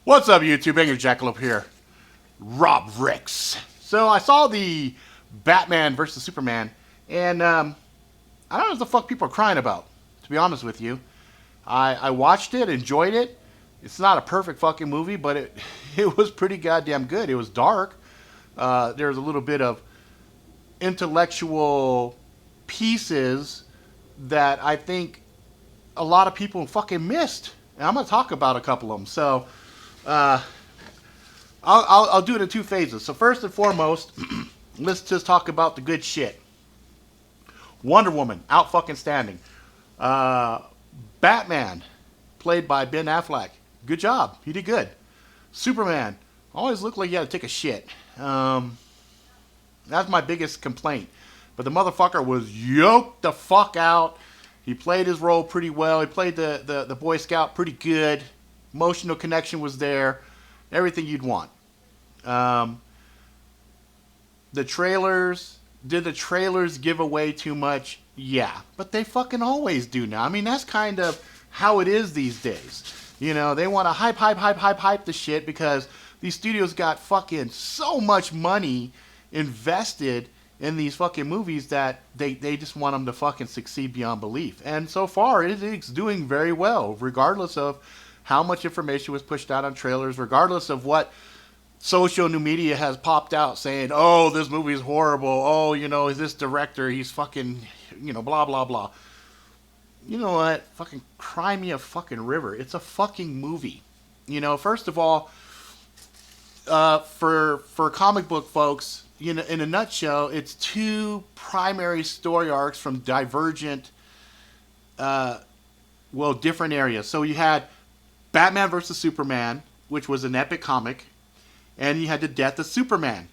What's up, YouTube? Angry Jackalope here. Rob Ricks. So I saw the Batman versus Superman, and I don't know what the fuck people are crying about, to be honest with you. I watched it, enjoyed it. It's not a perfect fucking movie, but it was pretty goddamn good. It was dark. There's a little bit of intellectual pieces that I think a lot of people fucking missed. And I'm going to talk about a couple of them. So I'll do it in two phases. So first and foremost, let's just talk about the good shit. Wonder Woman, out fucking standing. Batman, played by Ben Affleck. Good job. He did good. Superman, always looked like he had to take a shit. That's my biggest complaint. But the motherfucker was yoked the fuck out. He played his role pretty well. He played the Boy Scout pretty good. Emotional connection was there. Everything you'd want. The trailers. Did the trailers give away too much? Yeah. But they fucking always do now. I mean, that's kind of how it is these days. You know, they want to hype the shit because these studios got fucking so much money invested in these fucking movies that they just want them to fucking succeed beyond belief. And so far, it's doing very well, regardless of how much information was pushed out on trailers, regardless of what social new media has popped out saying, oh, this movie is horrible. Oh, you know, is this director? He's fucking, you know, blah, blah, blah. You know what? Fucking cry me a fucking river. It's a fucking movie. You know, first of all, for comic book folks, you know, in a nutshell, it's two primary story arcs from divergent, different areas. So you had Batman versus Superman, which was an epic comic, and you had the death of Superman,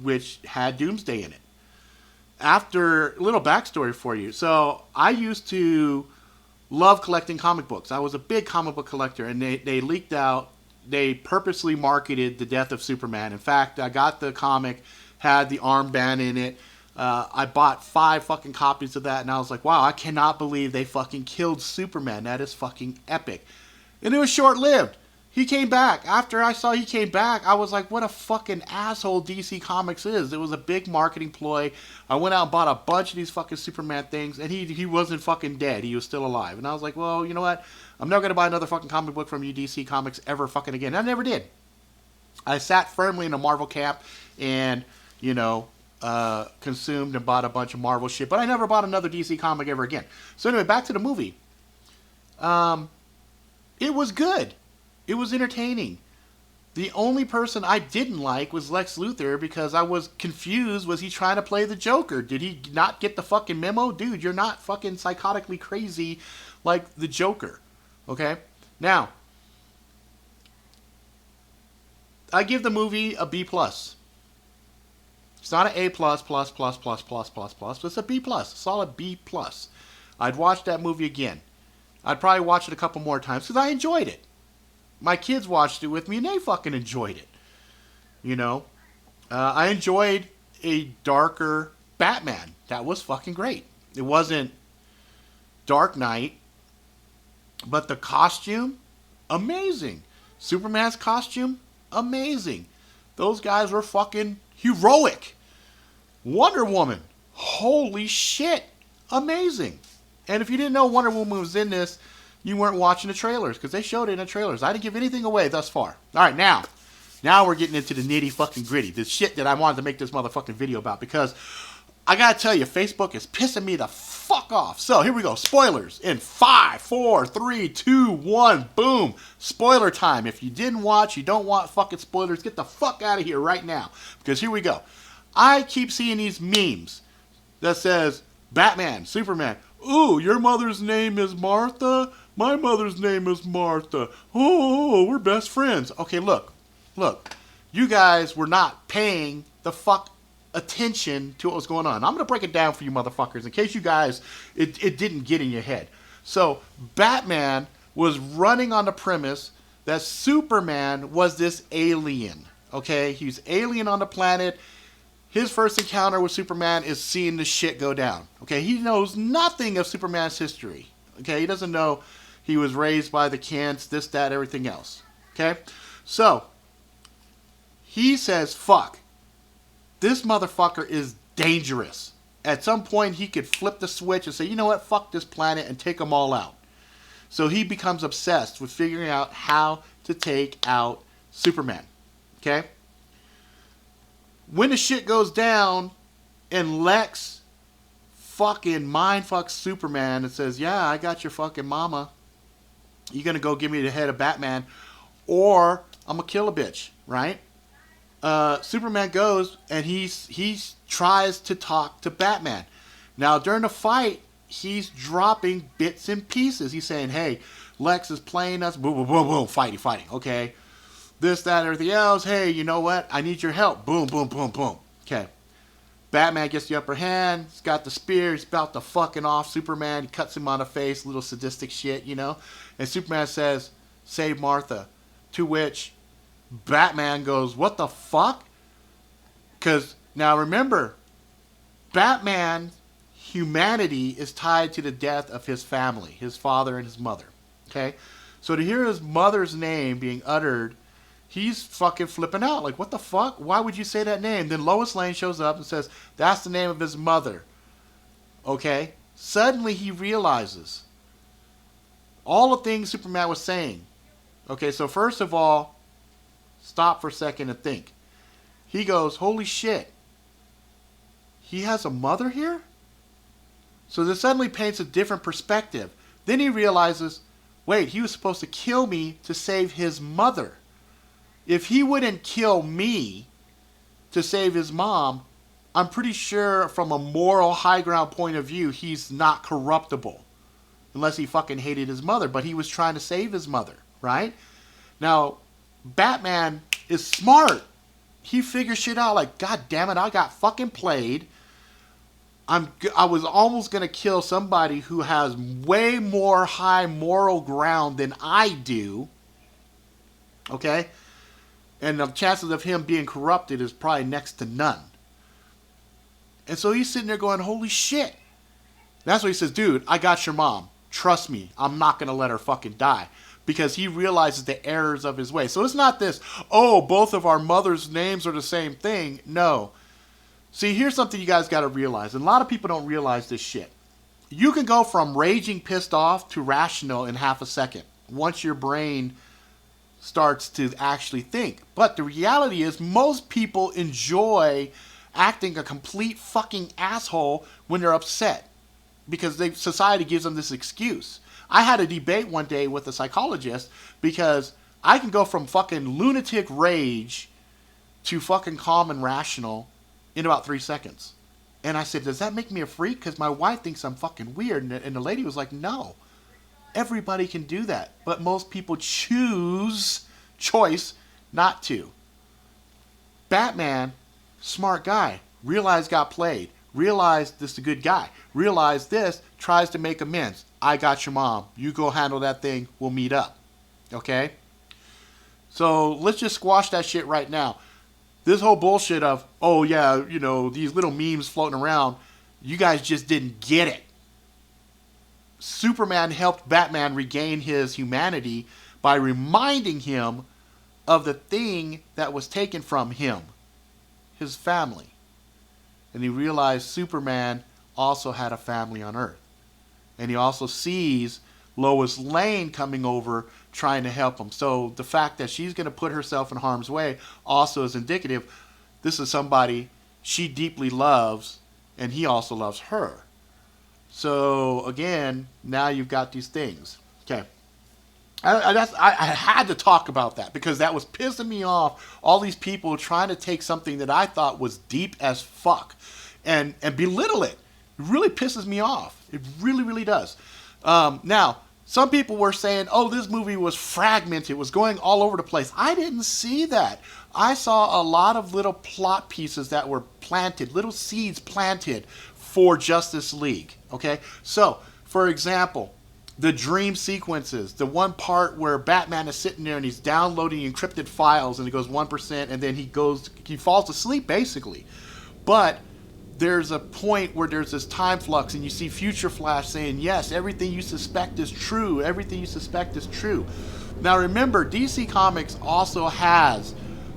which had Doomsday in it. After, a little backstory for you. So I used to love collecting comic books. I was a big comic book collector, and they leaked out. They purposely marketed the death of Superman. In fact, I got the comic, had the armband in it. I bought 5 fucking copies of that, and I was like, wow, I cannot believe they fucking killed Superman. That is fucking epic. And it was short-lived. He came back. After I saw he came back, I was like, what a fucking asshole DC Comics is. It was a big marketing ploy. I went out and bought a bunch of these fucking Superman things, and he wasn't fucking dead. He was still alive. And I was like, well, you know what? I'm never going to buy another fucking comic book from you DC Comics ever fucking again. I never did. I sat firmly in a Marvel camp and, you know, consumed and bought a bunch of Marvel shit. But I never bought another DC comic ever again. So anyway, back to the movie. It was good. It was entertaining. The only person I didn't like was Lex Luthor because I was confused. Was he trying to play the Joker? Did he not get the fucking memo? Dude, you're not fucking psychotically crazy like the Joker. Okay? Now, I give the movie a B+. It's not an A+++++++++, but it's a B+, a solid B+. I'd watch that movie again. I'd probably watch it a couple more times because I enjoyed it. My kids watched it with me, and they fucking enjoyed it. You know? I enjoyed a darker Batman. That was fucking great. It wasn't Dark Knight, but the costume, amazing. Superman's costume, amazing. Those guys were fucking heroic. Wonder Woman, holy shit, amazing. And if you didn't know Wonder Woman was in this, you weren't watching the trailers, because they showed it in the trailers. I didn't give anything away thus far. All right, now we're getting into the nitty fucking gritty. The shit that I wanted to make this motherfucking video about, because I gotta tell you, Facebook is pissing me the fuck off. So here we go. Spoilers in 5, 4, 3, 2, 1, boom. Spoiler time. If you didn't watch, you don't want fucking spoilers, get the fuck out of here right now. Because here we go. I keep seeing these memes that says, Batman, Superman, ooh, your mother's name is Martha? My mother's name is Martha. Oh, we're best friends. Okay, look. You guys were not paying the fuck attention to what was going on. I'm going to break it down for you motherfuckers in case you guys, it didn't get in your head. So, Batman was running on the premise that Superman was this alien. Okay? He's alien on the planet. His first encounter with Superman is seeing the shit go down. Okay? He knows nothing of Superman's history. Okay? He doesn't know he was raised by the Kents, this, that, everything else. Okay? So, he says, fuck. This motherfucker is dangerous. At some point, he could flip the switch and say, you know what, fuck this planet and take them all out. So he becomes obsessed with figuring out how to take out Superman. Okay? When the shit goes down and Lex fucking mindfucks Superman and says, yeah, I got your fucking mama. You gonna go give me the head of Batman or I'm gonna kill a bitch, right? Superman goes and he tries to talk to Batman. Now during the fight, he's dropping bits and pieces. He's saying, hey, Lex is playing us. Boom, boom, boom, boom. Fighting. Okay. This, that, everything else. Hey, you know what? I need your help. Boom, boom, boom, boom. Okay. Batman gets the upper hand. He's got the spear. He's about to fucking off Superman. He cuts him on the face. Little sadistic shit, you know. And Superman says, save Martha. To which Batman goes, what the fuck? Because, now remember, Batman... humanity is tied to the death of his family, his father and his mother. Okay? So to hear his mother's name being uttered, he's fucking flipping out. Like, what the fuck? Why would you say that name? Then Lois Lane shows up and says, that's the name of his mother. Okay? Suddenly he realizes all the things Superman was saying. Okay, so first of all, stop for a second and think. He goes, holy shit. He has a mother here? So this suddenly paints a different perspective. Then he realizes, wait, he was supposed to kill me to save his mother. If he wouldn't kill me to save his mom, I'm pretty sure from a moral high ground point of view, he's not corruptible. Unless he fucking hated his mother, but he was trying to save his mother, right? Now, Batman is smart. He figures shit out like, God damn it, I got fucking played. I was almost going to kill somebody who has way more high moral ground than I do. Okay? And the chances of him being corrupted is probably next to none. And so he's sitting there going, holy shit. That's what he says, dude, I got your mom. Trust me, I'm not going to let her fucking die. Because he realizes the errors of his way. So it's not this, oh, both of our mothers' names are the same thing. No. See, here's something you guys got to realize, and a lot of people don't realize this shit. You can go from raging pissed off to rational in half a second once your brain starts to actually think. But the reality is most people enjoy acting a complete fucking asshole when they're upset because society gives them this excuse. I had a debate one day with a psychologist because I can go from fucking lunatic rage to fucking calm and rational in about 3 seconds. And I said, does that make me a freak? Because my wife thinks I'm fucking weird. And the lady was like, no. Everybody can do that. But most people choice not to. Batman, smart guy. Realized got played. Realized this is a good guy. Realized this, tries to make amends. I got your mom. You go handle that thing. We'll meet up. Okay? So let's just squash that shit right now. This whole bullshit of, oh yeah, you know, these little memes floating around, you guys just didn't get it. Superman helped Batman regain his humanity by reminding him of the thing that was taken from him, his family. And he realized Superman also had a family on Earth. And he also sees Lois Lane coming over trying to help him. So the fact that she's going to put herself in harm's way also is indicative this is somebody she deeply loves and he also loves her. So again, now you've got these things. Okay. I had to talk about that because that was pissing me off. All these people trying to take something that I thought was deep as fuck and belittle it. It really pisses me off. It really, really does. Now, some people were saying, oh, this movie was fragmented. It was going all over the place. I didn't see that. I saw a lot of little plot pieces that were planted, little seeds planted for Justice League. Okay? So, for example, the dream sequences, the one part where Batman is sitting there and he's downloading encrypted files and it goes 1% and then he falls asleep basically. But there's a point where there's this time flux and you see Future Flash saying, yes, everything you suspect is true. Everything you suspect is true. Now remember, DC Comics also has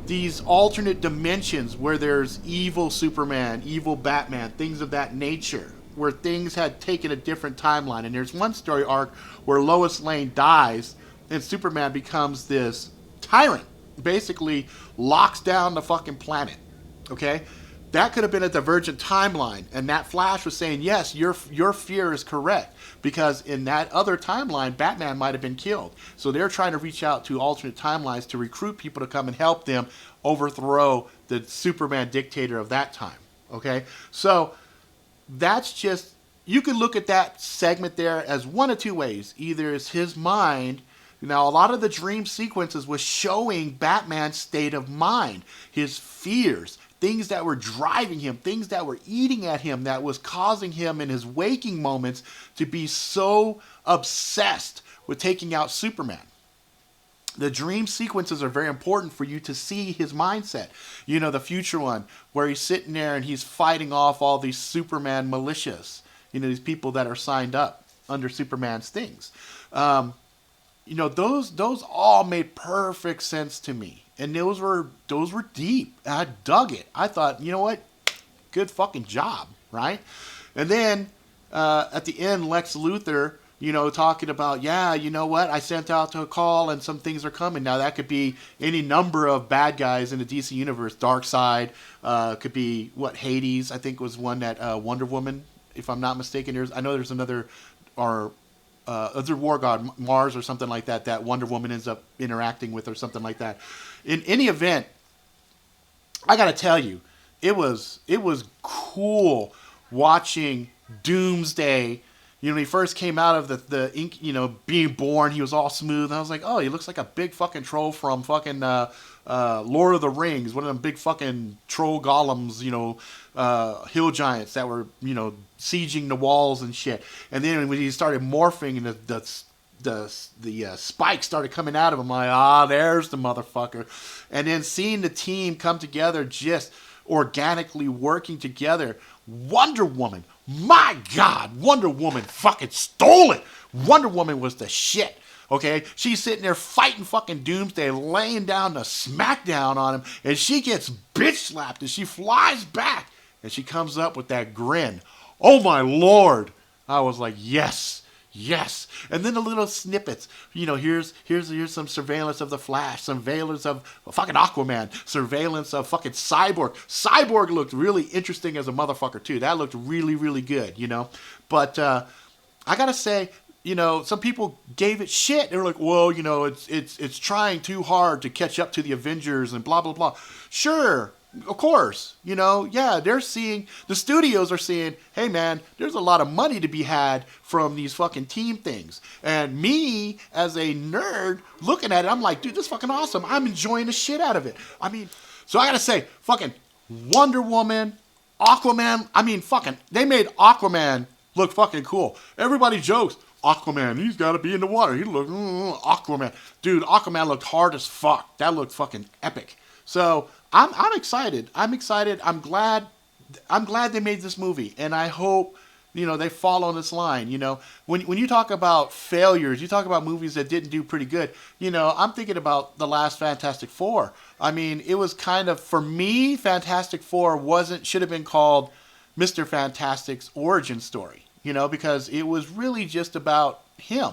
these alternate dimensions where there's evil Superman, evil Batman, things of that nature, where things had taken a different timeline. And there's one story arc where Lois Lane dies and Superman becomes this tyrant, basically locks down the fucking planet. Okay? That could have been a divergent timeline, and that Flash was saying, yes, your fear is correct, because in that other timeline, Batman might have been killed. So they're trying to reach out to alternate timelines to recruit people to come and help them overthrow the Superman dictator of that time. Okay? So that's just, you can look at that segment there as one of two ways. Either it's his mind. Now, a lot of the dream sequences was showing Batman's state of mind, his fears, things that were driving him, things that were eating at him, that was causing him in his waking moments to be so obsessed with taking out Superman. The dream sequences are very important for you to see his mindset. You know, the future one, where he's sitting there and he's fighting off all these Superman militias, you know, these people that are signed up under Superman's things. You know, those all made perfect sense to me. And those were deep. I dug it. I thought, you know what? Good fucking job, right? And then at the end, Lex Luthor, you know, talking about, yeah, you know what? I sent out a call and some things are coming. Now, that could be any number of bad guys in the DC universe. Darkseid, could be, Hades, I think was one that Wonder Woman, if I'm not mistaken. I know there's another, or other war god, Mars or something like that, that Wonder Woman ends up interacting with or something like that. In any event, I gotta tell you, it was cool watching Doomsday. You know, when he first came out of the ink, you know, being born, he was all smooth. And I was like, oh, he looks like a big fucking troll from fucking Lord of the Rings, one of them big fucking troll golems, you know, hill giants that were, you know, sieging the walls and shit. And then when he started morphing and the spikes started coming out of him, I'm like, there's the motherfucker. And then seeing the team come together, just organically working together. Wonder Woman, my God, Wonder Woman fucking stole it. Wonder Woman was the shit. Okay, she's sitting there fighting fucking Doomsday, laying down the smackdown on him, and she gets bitch slapped, and she flies back, and she comes up with that grin. Oh my Lord! I was like, yes. Yes, and then the little snippets. You know, here's some surveillance of the Flash, surveillance of fucking Aquaman, surveillance of fucking Cyborg. Cyborg looked really interesting as a motherfucker too. That looked really, really good. You know, but I gotta say, you know, some people gave it shit. They were like, well, you know, it's trying too hard to catch up to the Avengers and blah blah blah. Sure. Of course, you know, yeah, the studios are seeing, hey man, there's a lot of money to be had from these fucking team things. And me, as a nerd, looking at it, I'm like, dude, this is fucking awesome. I'm enjoying the shit out of it. I mean, so I gotta say, fucking Wonder Woman, Aquaman, they made Aquaman look fucking cool. Everybody jokes, Aquaman, he's gotta be in the water. He looked, Aquaman. Dude, Aquaman looked hard as fuck. That looked fucking epic. So, I'm excited. I'm excited. I'm glad they made this movie, and I hope, you know, they follow this line. You know, when you talk about failures, you talk about movies that didn't do pretty good. You know, I'm thinking about the last Fantastic Four. I mean, it was kind of, for me, Fantastic Four should have been called Mr. Fantastic's origin story. You know, because it was really just about him,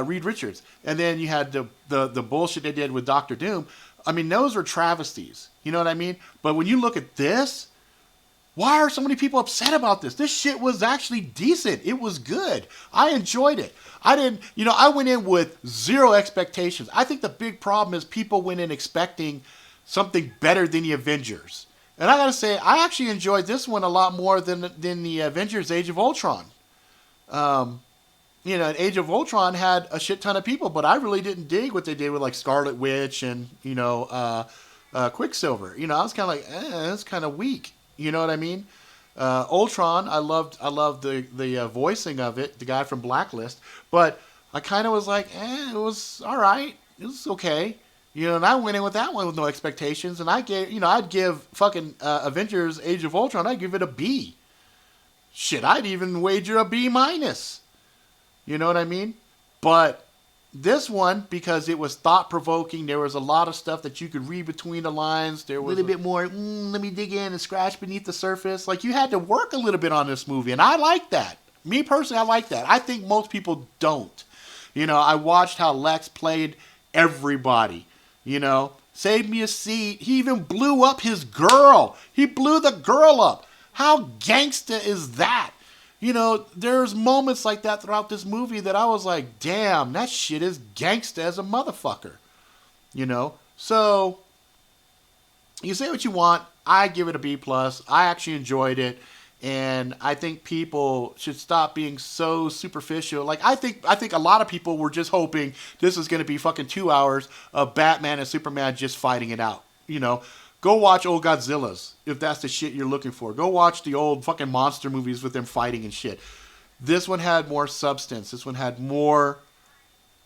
Reed Richards, and then you had the bullshit they did with Doctor Doom. I mean, those were travesties. You know what I mean? But when you look at this, why are so many people upset about this? This shit was actually decent. It was good. I enjoyed it. I went in with zero expectations. I think the big problem is people went in expecting something better than the Avengers. And I gotta say, I actually enjoyed this one a lot more than the Avengers Age of Ultron. You know, Age of Ultron had a shit ton of people, but I really didn't dig what they did with like Scarlet Witch and, you know, Quicksilver. You know, I was kind of like, that's kind of weak. You know what I mean? Ultron, I loved the voicing of it, the guy from Blacklist, but I kind of was like, it was all right. It was okay. You know, and I went in with that one with no expectations, and I'd give fucking Avengers Age of Ultron, I'd give it a B. Shit, I'd even wager a B minus. You know what I mean? But This one, because it was thought-provoking, there was a lot of stuff that you could read between the lines. There was a little bit more, let me dig in and scratch beneath the surface. Like, you had to work a little bit on this movie, and I like that. Me, personally, I like that. I think most people don't. You know, I watched how Lex played everybody. You know, saved me a seat. He even blew up his girl. He blew the girl up. How gangsta is that? You know, there's moments like that throughout this movie that I was like, damn, that shit is gangsta as a motherfucker. You know? So, you say what you want. I give it a B+. I actually enjoyed it. And I think people should stop being so superficial. Like, I think a lot of people were just hoping this was going to be fucking 2 hours of Batman and Superman just fighting it out. You know? Go watch old Godzillas, if that's the shit you're looking for. Go watch the old fucking monster movies with them fighting and shit. This one had more substance. This one had more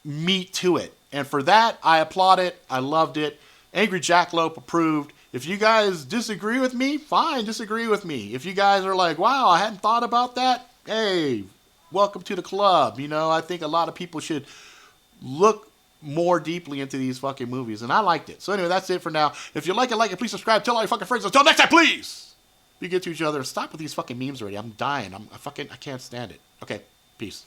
meat to it. And for that, I applaud it. I loved it. Angry Jackalope approved. If you guys disagree with me, fine, disagree with me. If you guys are like, wow, I hadn't thought about that, hey, welcome to the club. You know, I think a lot of people should look more deeply into these fucking movies, and I liked it. So anyway, that's it for now. If you like it, please subscribe. Tell all your fucking friends. Until next time, please be good to each other. Stop with these fucking memes already. I'm dying. I can't stand it. Okay, peace.